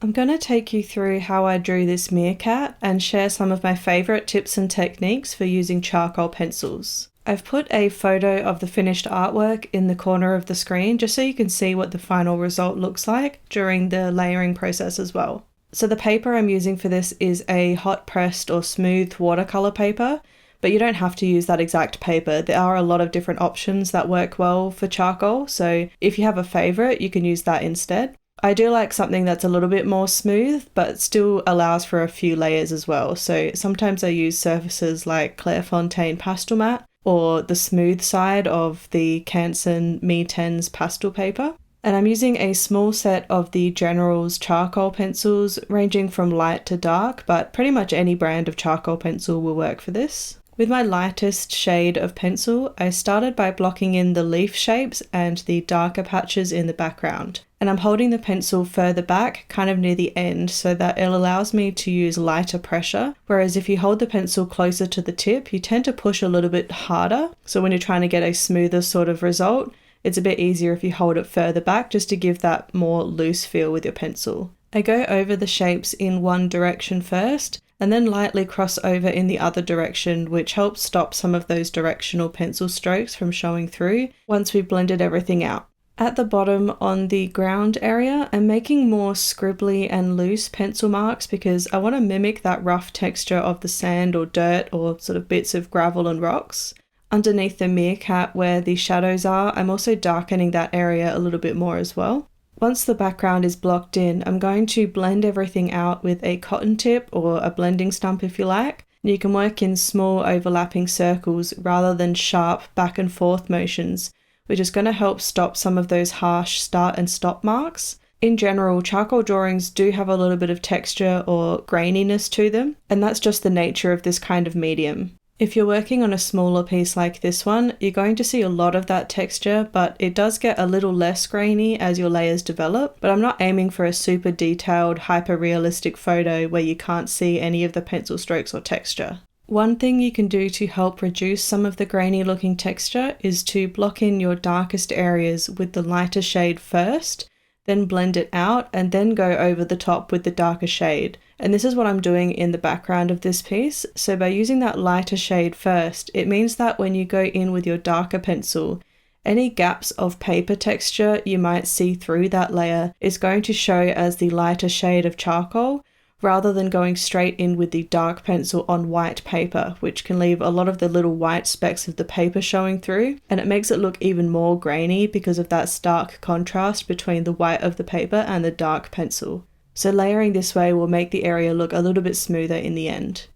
I'm going to take you through how I drew this meerkat and share some of my favourite tips and techniques for using charcoal pencils. I've put a photo of the finished artwork in the corner of the screen just so you can see what the final result looks like during the layering process as well. So the paper I'm using for this is a hot pressed or smooth watercolour paper, but you don't have to use that exact paper. There are a lot of different options that work well for charcoal, so if you have a favourite, you can use that instead. I do like something that's a little bit more smooth, but still allows for a few layers as well. So sometimes I use surfaces like Clairefontaine Pastel Mat, or the smooth side of the Canson Me10's pastel paper. And I'm using a small set of the General's charcoal pencils, ranging from light to dark, but pretty much any brand of charcoal pencil will work for this. With my lightest shade of pencil, I started by blocking in the leaf shapes and the darker patches in the background. And I'm holding the pencil further back, kind of near the end, so that it allows me to use lighter pressure. Whereas if you hold the pencil closer to the tip, you tend to push a little bit harder. So when you're trying to get a smoother sort of result, it's a bit easier if you hold it further back just to give that more loose feel with your pencil. I go over the shapes in one direction first, and then lightly cross over in the other direction, which helps stop some of those directional pencil strokes from showing through once we've blended everything out. At the bottom on the ground area, I'm making more scribbly and loose pencil marks because I want to mimic that rough texture of the sand or dirt or sort of bits of gravel and rocks. Underneath the meerkat where the shadows are, I'm also darkening that area a little bit more as well. Once the background is blocked in, I'm going to blend everything out with a cotton tip or a blending stump if you like. You can work in small overlapping circles rather than sharp back and forth motions, which is going to help stop some of those harsh start and stop marks. In general, charcoal drawings do have a little bit of texture or graininess to them, and that's just the nature of this kind of medium. If you're working on a smaller piece like this one, you're going to see a lot of that texture, but it does get a little less grainy as your layers develop. But I'm not aiming for a super detailed, hyper-realistic photo where you can't see any of the pencil strokes or texture. One thing you can do to help reduce some of the grainy looking texture is to block in your darkest areas with the lighter shade first, then blend it out, and then go over the top with the darker shade. And this is what I'm doing in the background of this piece. So by using that lighter shade first, it means that when you go in with your darker pencil, any gaps of paper texture you might see through that layer is going to show as the lighter shade of charcoal, rather than going straight in with the dark pencil on white paper, which can leave a lot of the little white specks of the paper showing through, and it makes it look even more grainy because of that stark contrast between the white of the paper and the dark pencil. So layering this way will make the area look a little bit smoother in the end.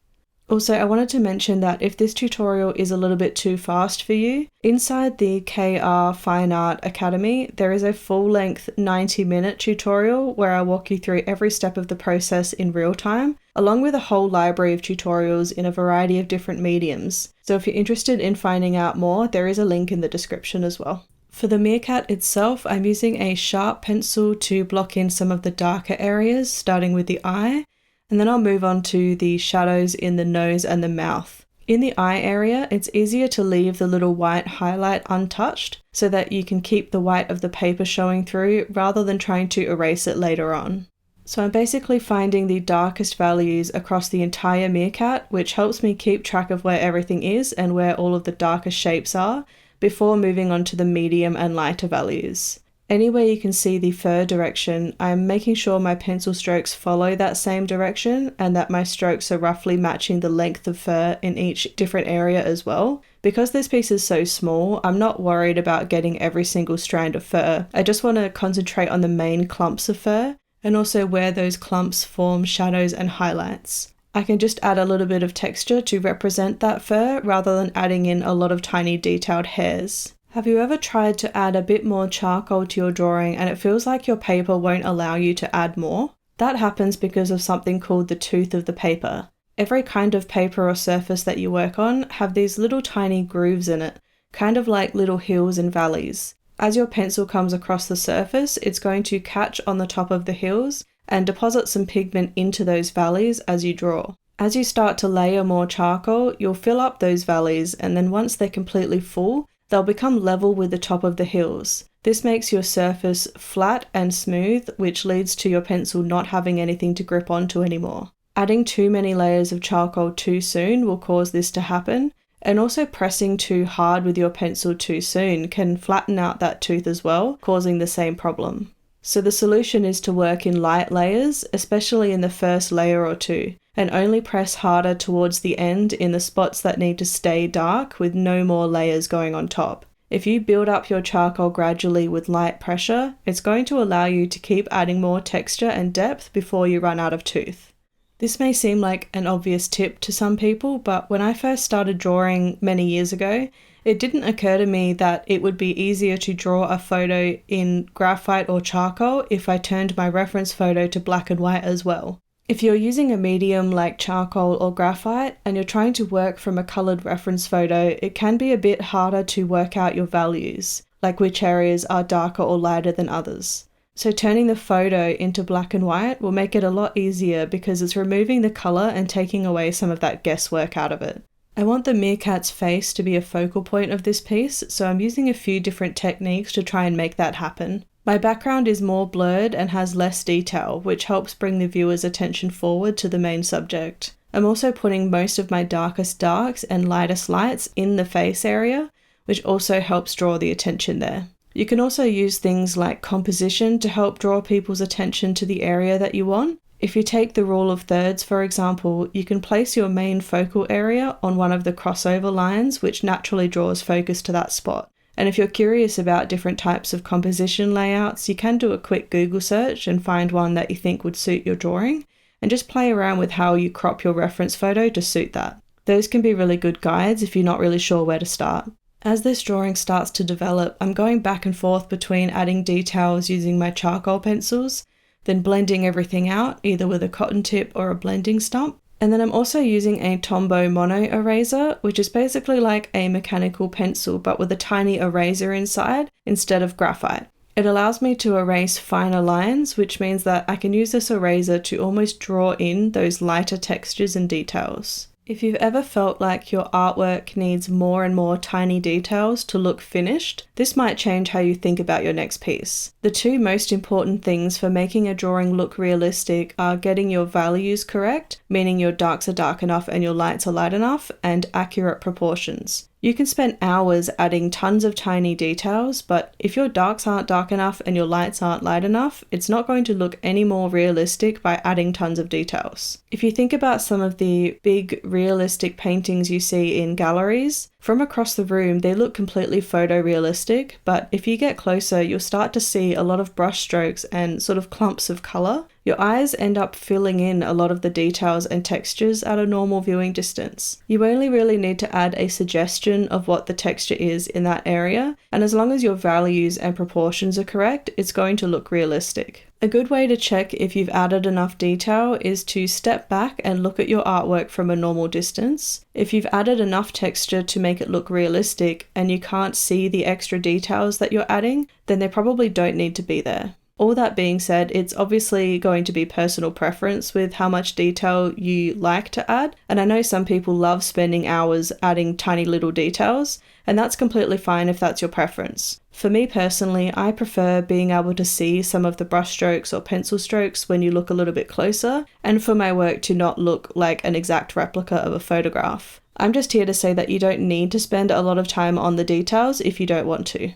Also, I wanted to mention that if this tutorial is a little bit too fast for you, inside the KR Fine Art Academy, there is a full-length 90-minute tutorial where I walk you through every step of the process in real time, along with a whole library of tutorials in a variety of different mediums. So if you're interested in finding out more, there is a link in the description as well. For the meerkat itself, I'm using a sharp pencil to block in some of the darker areas, starting with the eye, and then I'll move on to the shadows in the nose and the mouth. In the eye area, it's easier to leave the little white highlight untouched so that you can keep the white of the paper showing through rather than trying to erase it later on. So I'm basically finding the darkest values across the entire meerkat, which helps me keep track of where everything is and where all of the darker shapes are before moving on to the medium and lighter values. Anywhere you can see the fur direction, I'm making sure my pencil strokes follow that same direction and that my strokes are roughly matching the length of fur in each different area as well. Because this piece is so small, I'm not worried about getting every single strand of fur. I just want to concentrate on the main clumps of fur and also where those clumps form shadows and highlights. I can just add a little bit of texture to represent that fur rather than adding in a lot of tiny detailed hairs. Have you ever tried to add a bit more charcoal to your drawing and it feels like your paper won't allow you to add more? That happens because of something called the tooth of the paper. Every kind of paper or surface that you work on have these little tiny grooves in it, kind of like little hills and valleys. As your pencil comes across the surface, it's going to catch on the top of the hills and deposit some pigment into those valleys as you draw. As you start to layer more charcoal, you'll fill up those valleys, and then once they're completely full, they'll become level with the top of the hills. This makes your surface flat and smooth, which leads to your pencil not having anything to grip onto anymore. Adding too many layers of charcoal too soon will cause this to happen, and also pressing too hard with your pencil too soon can flatten out that tooth as well, causing the same problem. So the solution is to work in light layers, especially in the first layer or two, and only press harder towards the end in the spots that need to stay dark with no more layers going on top. If you build up your charcoal gradually with light pressure, it's going to allow you to keep adding more texture and depth before you run out of tooth. This may seem like an obvious tip to some people, but when I first started drawing many years ago, it didn't occur to me that it would be easier to draw a photo in graphite or charcoal if I turned my reference photo to black and white as well. If you're using a medium like charcoal or graphite and you're trying to work from a coloured reference photo, it can be a bit harder to work out your values, like which areas are darker or lighter than others. So turning the photo into black and white will make it a lot easier because it's removing the colour and taking away some of that guesswork out of it. I want the meerkat's face to be a focal point of this piece, so I'm using a few different techniques to try and make that happen. My background is more blurred and has less detail, which helps bring the viewer's attention forward to the main subject. I'm also putting most of my darkest darks and lightest lights in the face area, which also helps draw the attention there. You can also use things like composition to help draw people's attention to the area that you want. If you take the rule of thirds, for example, you can place your main focal area on one of the crossover lines, which naturally draws focus to that spot. And if you're curious about different types of composition layouts, you can do a quick Google search and find one that you think would suit your drawing, and just play around with how you crop your reference photo to suit that. Those can be really good guides if you're not really sure where to start. As this drawing starts to develop, I'm going back and forth between adding details using my charcoal pencils, then blending everything out, either with a cotton tip or a blending stump. And then I'm also using a Tombow mono eraser, which is basically like a mechanical pencil but with a tiny eraser inside instead of graphite. It allows me to erase finer lines, which means that I can use this eraser to almost draw in those lighter textures and details. If you've ever felt like your artwork needs more and more tiny details to look finished, this might change how you think about your next piece. The two most important things for making a drawing look realistic are getting your values correct, meaning your darks are dark enough and your lights are light enough, and accurate proportions. You can spend hours adding tons of tiny details, but if your darks aren't dark enough and your lights aren't light enough, it's not going to look any more realistic by adding tons of details. If you think about some of the big realistic paintings you see in galleries, from across the room they look completely photorealistic, but if you get closer you'll start to see a lot of brush strokes and sort of clumps of colour. Your eyes end up filling in a lot of the details and textures at a normal viewing distance. You only really need to add a suggestion of what the texture is in that area, and as long as your values and proportions are correct, it's going to look realistic. A good way to check if you've added enough detail is to step back and look at your artwork from a normal distance. If you've added enough texture to make it look realistic and you can't see the extra details that you're adding, then they probably don't need to be there. All that being said, it's obviously going to be personal preference with how much detail you like to add, and I know some people love spending hours adding tiny little details, and that's completely fine if that's your preference. For me personally, I prefer being able to see some of the brush strokes or pencil strokes when you look a little bit closer, and for my work to not look like an exact replica of a photograph. I'm just here to say that you don't need to spend a lot of time on the details if you don't want to.